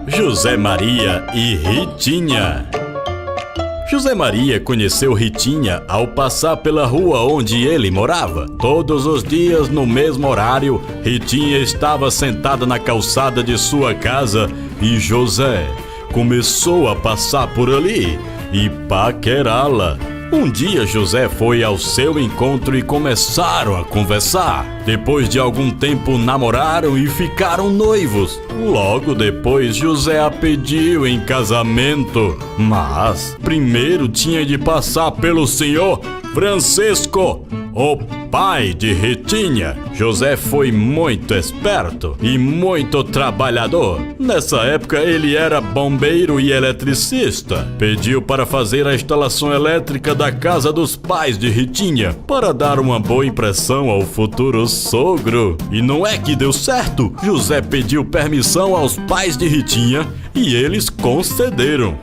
José Maria e Ritinha. José Maria conheceu Ritinha ao passar pela rua onde ele morava. Todos os dias, no mesmo horário, Ritinha estava sentada na calçada de sua casa e José começou a passar por ali e paquerá-la. Um dia José foi ao seu encontro e começaram a conversar. Depois de algum tempo namoraram e ficaram noivos. Logo depois José a pediu em casamento. Mas primeiro tinha de passar pelo senhor Francisco, o pai de Ritinha. José foi muito esperto e muito trabalhador. Nessa época ele era bombeiro e eletricista. Pediu para fazer a instalação elétrica da casa dos pais de Ritinha, para dar uma boa impressão ao futuro sogro. E não é que deu certo. José pediu permissão aos pais de Ritinha e eles concederam.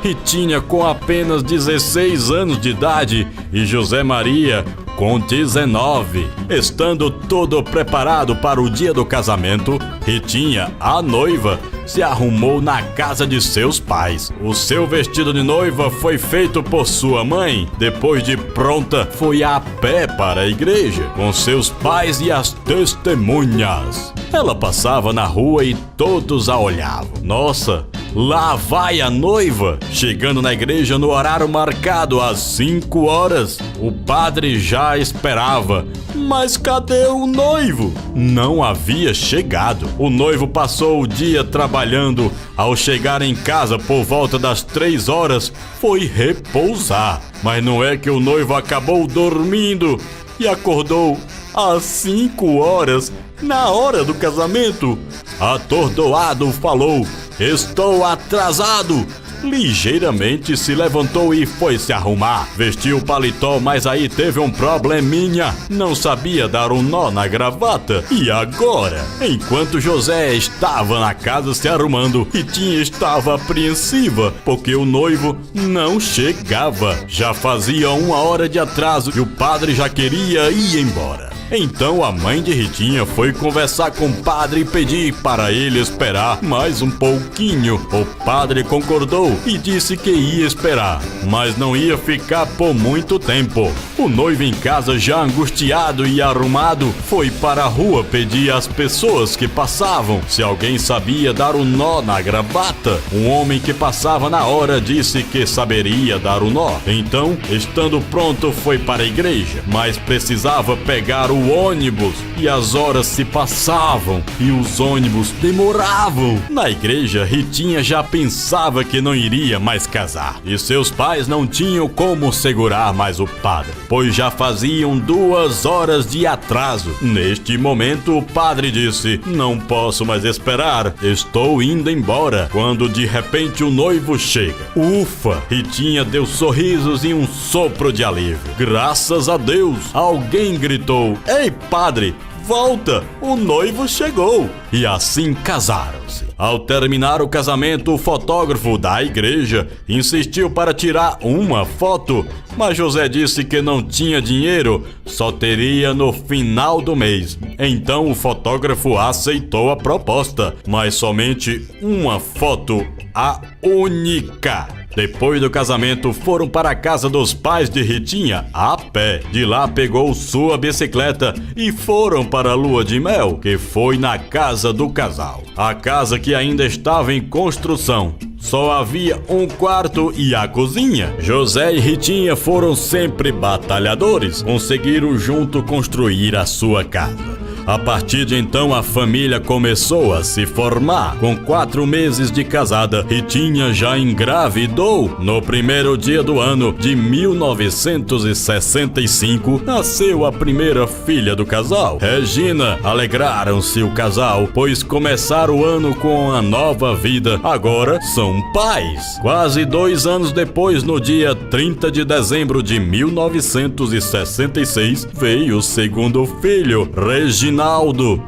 Ritinha com apenas 16 anos de idade e José Maria com 19. Estando tudo preparado para o dia do casamento, Ritinha, a noiva, se arrumou na casa de seus pais. O seu vestido de noiva foi feito por sua mãe. Depois de pronta, foi a pé para a igreja, com seus pais e as testemunhas. Ela passava na rua e todos a olhavam. Nossa, lá vai a noiva! Chegando na igreja no horário marcado, às 5 horas, o padre já esperava. Mas cadê o noivo? Não havia chegado. O noivo passou o dia trabalhando. Ao chegar em casa por volta das 3 horas, foi repousar. Mas não é que o noivo acabou dormindo e acordou às 5 horas, na hora do casamento. Atordoado falou: "Estou atrasado." Ligeiramente se levantou e foi se arrumar. Vestiu o paletó, mas aí teve um probleminha. Não sabia dar um nó na gravata. E agora? Enquanto José estava na casa se arrumando, Ritinha estava apreensiva, porque o noivo não chegava. Já fazia 1 hora de atraso e o padre já queria ir embora. Então a mãe de Ritinha foi conversar com o padre e pedir para ele esperar mais um pouquinho. O padre concordou e disse que ia esperar, mas não ia ficar por muito tempo. O noivo em casa, já angustiado e arrumado, foi para a rua pedir às pessoas que passavam se alguém sabia dar um nó na gravata. Um homem que passava na hora disse que saberia dar o nó. Então, estando pronto, foi para a igreja, mas precisava pegar o ônibus e as horas se passavam e os ônibus demoravam. Na igreja, Ritinha já pensava que não iria mais casar e seus pais não tinham como segurar mais o padre, pois já faziam 2 horas de atraso. Neste momento, o padre disse: "Não posso mais esperar, estou indo embora." Quando de repente o noivo chega. Ufa! Ritinha deu sorrisos e um sopro de alívio. Graças a Deus! Alguém gritou: "Ei, padre, volta! O noivo chegou!" E assim casaram-se. Ao terminar o casamento, o fotógrafo da igreja insistiu para tirar uma foto, mas José disse que não tinha dinheiro, só teria no final do mês. Então o fotógrafo aceitou a proposta, mas somente uma foto, a única. Depois do casamento, foram para a casa dos pais de Ritinha a pé. De lá pegou sua bicicleta e foram para a lua de mel, que foi na casa do casal. A casa que ainda estava em construção. Só havia um quarto e a cozinha. José e Ritinha foram sempre batalhadores. Conseguiram junto construir a sua casa. A partir de então, a família começou a se formar. Com 4 meses de casada, Ritinha já engravidou. No primeiro dia do ano de 1965, nasceu a primeira filha do casal, Regina. Alegraram-se o casal, pois começaram o ano com a nova vida. Agora são pais. Quase 2 anos depois, no dia 30 de dezembro de 1966, veio o segundo filho, Reginaldo.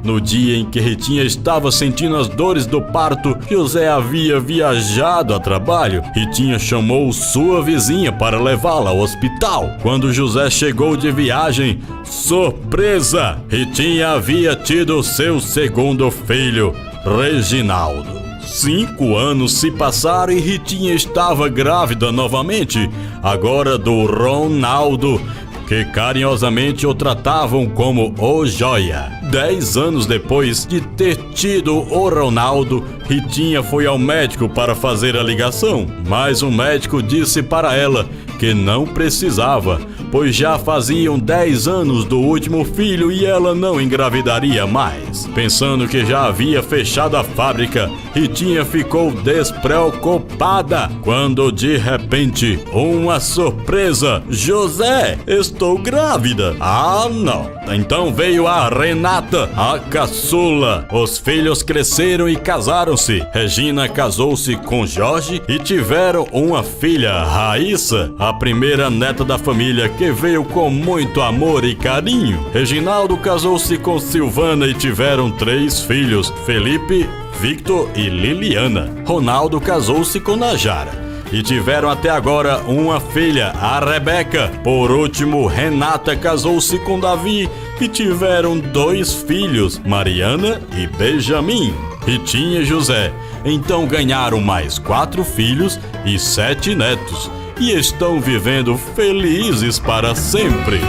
No dia em que Ritinha estava sentindo as dores do parto, José havia viajado a trabalho. Ritinha chamou sua vizinha para levá-la ao hospital. Quando José chegou de viagem, surpresa! Ritinha havia tido seu segundo filho, Reginaldo. 5 anos se passaram e Ritinha estava grávida novamente, agora do Ronaldo, que carinhosamente o tratavam como o Joia. 10 anos depois de ter tido o Ronaldo, Ritinha foi ao médico para fazer a ligação, mas o médico disse para ela que não precisava, pois já faziam 10 anos do último filho e ela não engravidaria mais. Pensando que já havia fechado a fábrica, Ritinha ficou despreocupada quando de repente, uma surpresa: José, estou grávida. Ah, não. Então veio a Renata, a caçula. Os filhos cresceram e casaram-se. Regina casou-se com Jorge e tiveram uma filha, Raíssa, a primeira neta da família, que veio com muito amor e carinho. Reginaldo casou-se com Silvana e tiveram 3 filhos, Felipe, Victor e Liliana. Ronaldo casou-se com Najara e tiveram até agora uma filha, a Rebeca. Por último, Renata casou-se com Davi e tiveram 2 filhos, Mariana e Benjamin. Ritinha e José então ganharam mais 4 filhos e 7 netos e estão vivendo felizes para sempre.